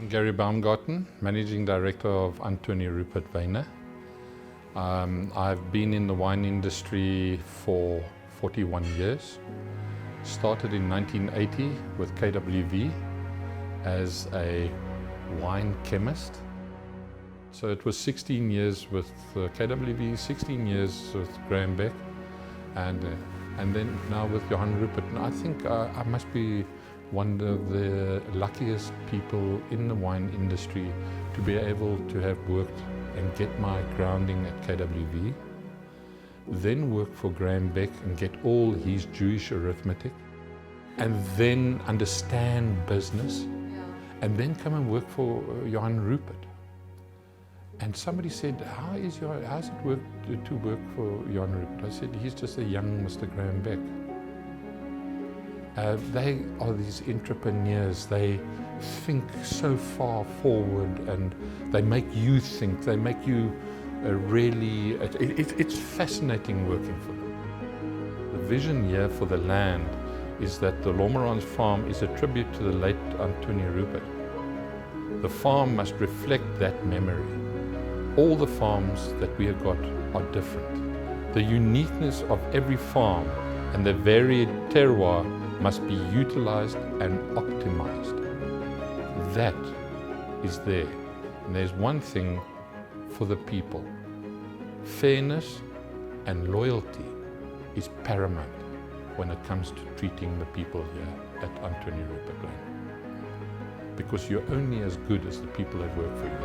I'm Gary Baumgarten, Managing Director of Anthonij Rupert Wyne. I've been in the wine industry for 41 years. Started in 1980 with KWV as a wine chemist. So it was 16 years with KWV, 16 years with Graham Beck, and then now with Johann Rupert. And I think I must be one of the luckiest people in the wine industry to be able to have worked and get my grounding at KWV, then work for Graham Beck and get all his Jewish arithmetic, and then understand business, and then come and work for Johann Rupert. And somebody said, how's it work to work for Johann Rupert? I said, he's just a young Mr. Graham Beck. They are these entrepreneurs. They think so far forward, and they make you think. They make you really. It's fascinating working for them. The vision here for the land is that the Lommerans farm is a tribute to the late Anthonij Rupert. The farm must reflect that memory. All the farms that we have got are different. The uniqueness of every farm and the varied terroir must be utilized and optimized. That is there. And there's one thing for the people. Fairness and loyalty is paramount when it comes to treating the people here at Anthonij Rupert Wyne. Because you're only as good as the people that work for you.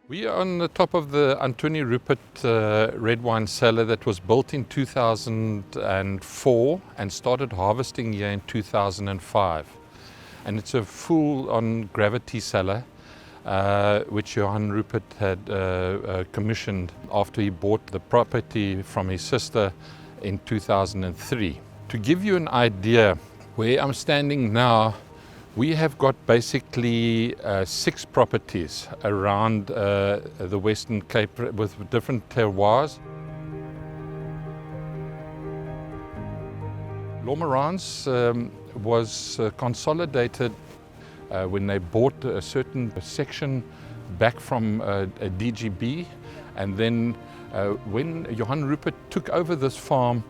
We are on the top of the Anthonij Rupert red wine cellar that was built in 2004 and started harvesting here in 2005. And it's a full-on gravity cellar which Johann Rupert had commissioned after he bought the property from his sister in 2003. To give you an idea where I'm standing now, we have got basically 6 properties around the Western Cape with different terroirs. Lommerans was consolidated when they bought a certain section back from a DGB, and then when Johann Rupert took over this farm,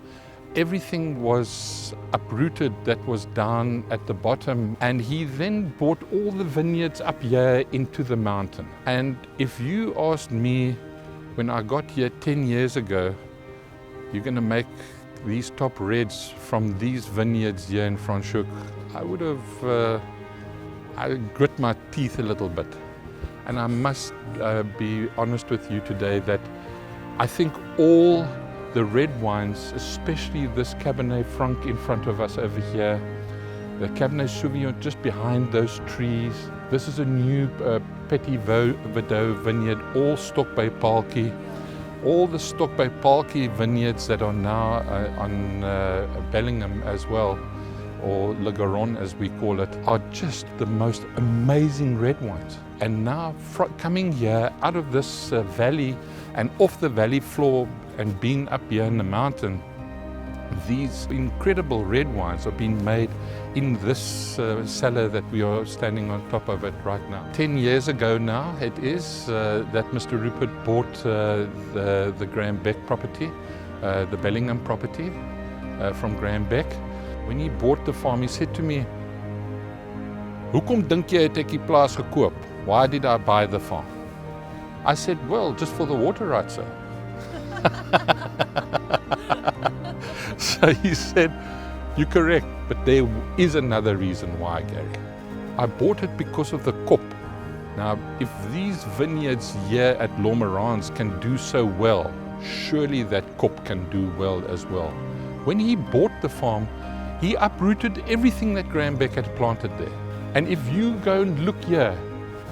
everything was uprooted that was down at the bottom, and he then brought all the vineyards up here into the mountain. And if you asked me when I got here 10 years ago, you're going to make these top reds from these vineyards here in Franschhoek, I would have I grit my teeth a little bit. And I must be honest with you today that I think all the red wines, especially this Cabernet Franc in front of us over here, the Cabernet Sauvignon just behind those trees. This is a new Petit Verdot vineyard, all stocked by Palki. All the stock by Palki vineyards that are now on Bellingham as well, or Le Garonne as we call it, are just the most amazing red wines. And now coming here out of this valley and off the valley floor and being up here in the mountain, these incredible red wines are being made in this cellar that we are standing on top of it right now. 10 years ago now it is that Mr. Rupert bought the Graham Beck property, the Bellingham property from Graham Beck. When he bought the farm, he said to me, "Hoekom dink jy het ek die plaas gekoop? Why did I buy the farm?" I said, "Well, just for the water rights, sir." So he said, "You're correct, but there is another reason why, Gary. I bought it because of the kop. Now, if these vineyards here at Lommerans can do so well, surely that kop can do well as well." When he bought the farm, he uprooted everything that Graham Beck had planted there. And if you go and look here,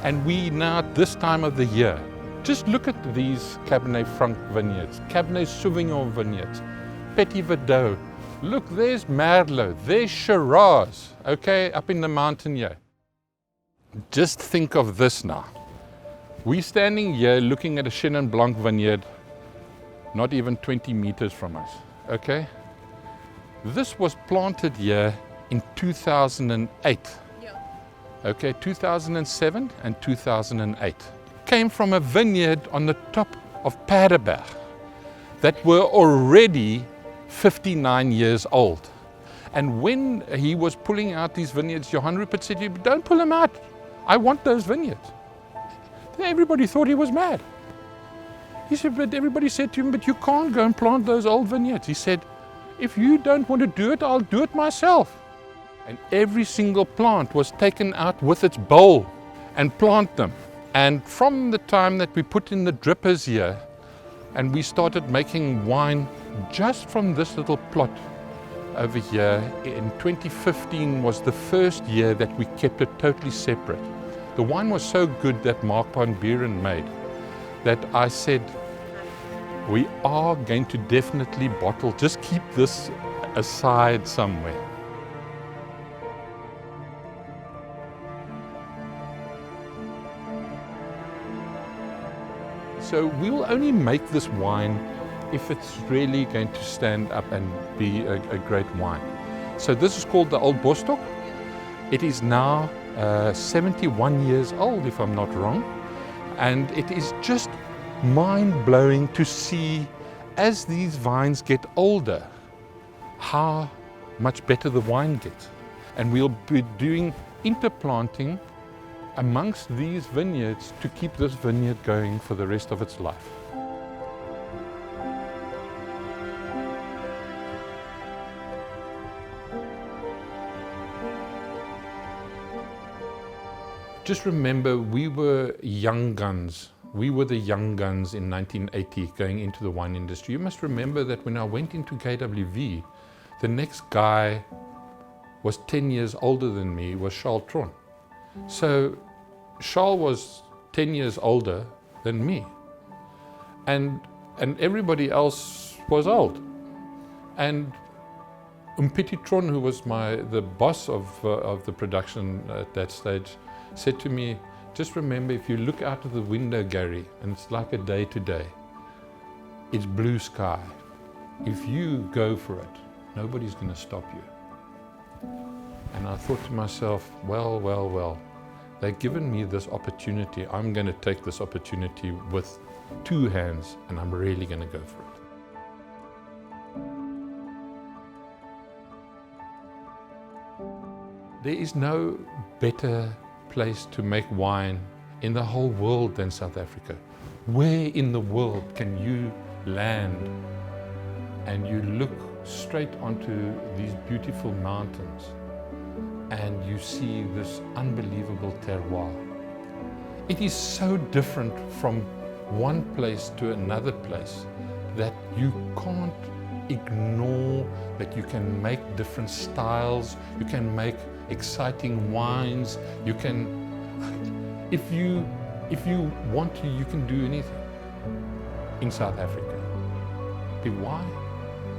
and we now at this time of the year, just look at these Cabernet Franc vineyards, Cabernet Sauvignon vineyards, Petit Verdot. Look, there's Merlot, there's Shiraz, okay, up in the mountain here. Just think of this now. We're standing here looking at a Chenin Blanc vineyard, not even 20 meters from us, okay? This was planted here in 2008. Okay, 2007 and 2008. Came from a vineyard on the top of Paderberg that were already 59 years old. And when he was pulling out these vineyards, Johann Rupert said, "Don't pull them out. I want those vineyards." Everybody thought he was mad. He said, but everybody said to him, "But you can't go and plant those old vineyards." He said, "If you don't want to do it, I'll do it myself." And every single plant was taken out with its bowl and plant them. And from the time that we put in the drippers here, and we started making wine just from this little plot over here, in 2015 was the first year that we kept it totally separate. The wine was so good that Mark van Buren made that I said, we are going to definitely bottle, just keep this aside somewhere. So we will only make this wine if it's really going to stand up and be a great wine. So this is called the Old Bostock. It is now 71 years old, if I'm not wrong. And it is just mind-blowing to see, as these vines get older, how much better the wine gets. And we'll be doing interplanting amongst these vineyards to keep this vineyard going for the rest of its life. Just remember, we were young guns. We were the young guns in 1980 going into the wine industry. You must remember that when I went into KWV, the next guy was 10 years older than me, was Charles Tron. So Charles was 10 years older than me. And everybody else was old. And Oom Pietie Theron, who was the boss of the production at that stage, said to me, "Just remember, if you look out of the window, Gary, and it's like a day today, it's blue sky. If you go for it, nobody's going to stop you." And I thought to myself, well, they've given me this opportunity. I'm going to take this opportunity with two hands, and I'm really going to go for it. There is no better place to make wine in the whole world than South Africa. Where in the world can you land and you look straight onto these beautiful mountains and you see this unbelievable terroir? It is so different from one place to another place that you can't ignore that you can make different styles, you can make exciting wines, you can, if you want to, you can do anything in South Africa. Why?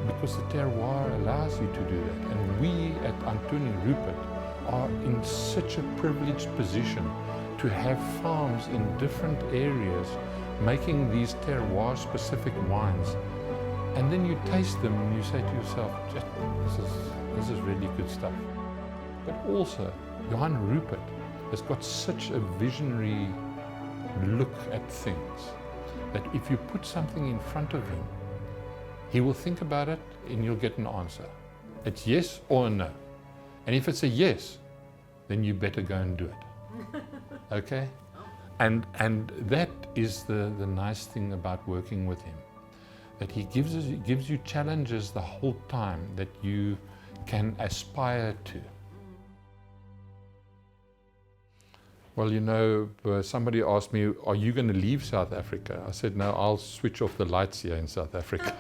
Because the terroir allows you to do that. And we at Anthonij Rupert are in such a privileged position to have farms in different areas making these terroir-specific wines. And then you taste them and you say to yourself, this is really good stuff. But also, Johann Rupert has got such a visionary look at things that if you put something in front of him, he will think about it and you'll get an answer. It's yes or a no. And if it's a yes, then you better go and do it. Okay? And that is the nice thing about working with him, that he gives you challenges the whole time that you can aspire to. Well, you know, somebody asked me, "Are you going to leave South Africa?" I said, "No, I'll switch off the lights here in South Africa."